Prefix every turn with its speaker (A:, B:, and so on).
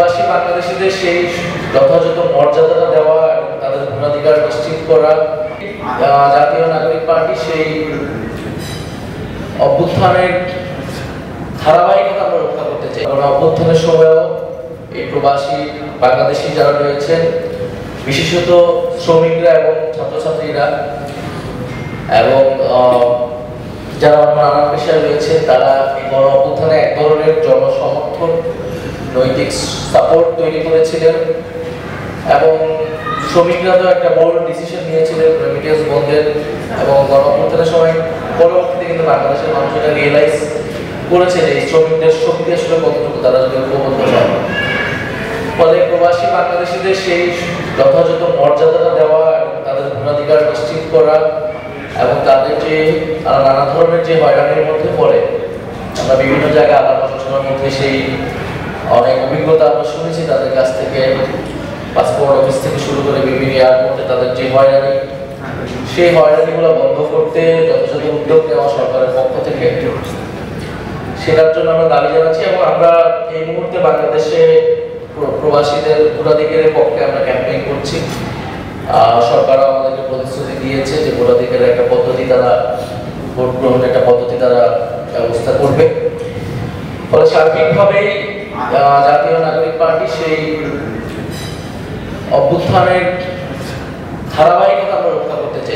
A: প্রবাসী বাংলাদেশিদের সেই যথাযথ মর্যাদাটা দেওয়া এবং তাদের ভোটাধিকার নিশ্চিত করা জাতীয় নাগরিক পার্টি সেই অভ্যুত্থানের ধারাবাহিকতা আমরা রক্ষা করতে চাই। কারণ অভ্যুত্থানের সময়ও এই প্রবাসী বাংলাদেশি যারা রয়েছেন, বিশেষত শ্রমিকরা এবং ছাত্রছাত্রীরা এবং যারা নানান পেশায় রয়েছে, তারা এই গণ অভ্যুত্থানে এক ধরনের জনসমর্থন, নৈতিক সাপোর্ট তৈরি করেছিলেন এবং শ্রমিকরা তো একটা বড় ডিসিশন নিয়েছিলেন রেমিটেন্স বন্ধের, এবং গণ অভ্যুত্থানের সময় পরবর্তীতে কিন্তু বাংলাদেশের মানুষ এটা রিয়েলাইজ করেছে যে এই শ্রমিকদের শক্তি আসলে কতটুকু তারা যদি ঐক্যবদ্ধ হয়। ফলে প্রবাসী বাংলাদেশিদের সেই যথাযথ মর্যাদাটা দেওয়া এবং তাদের ভোটাধিকার নিশ্চিত করা এবং তাদের যে নানা ধরনের যে হয়রানির মধ্যে পড়ে, আমরা বিভিন্ন জায়গায় আলাপ আলোচনার মধ্যে সেই অনেক অভিজ্ঞতা আমরা শুনেছি তাদের কাছ থেকে, পাসপোর্ট অফিস থেকে শুরু করে বিভিন্ন এয়ারপোর্টে তাদের যে হয়রানি, সেই হয়রানিগুলো বন্ধ করতে যথাযথ উদ্যোগ নেওয়া সরকারের পক্ষ থেকে, সেটার জন্য আমরা দাবি জানাচ্ছি। এবং আমরা এই মুহূর্তে বাংলাদেশে প্রবাসীদের ভোটাধিকারের পক্ষে আমরা ক্যাম্পেইন করছি। সরকারও আমাদেরকে প্রতিশ্রুতি দিয়েছে যে ভোটাধিকারের একটা পদ্ধতি, তারা ভোট গ্রহণের একটা পদ্ধতি তারা ব্যবস্থা করবে। ফলে সার্বিকভাবেই জাতীয় নাগরিক পার্টি সেই অভ্যুত্থানের ধারাবাহিকতা আমরা রক্ষা করতে চাই।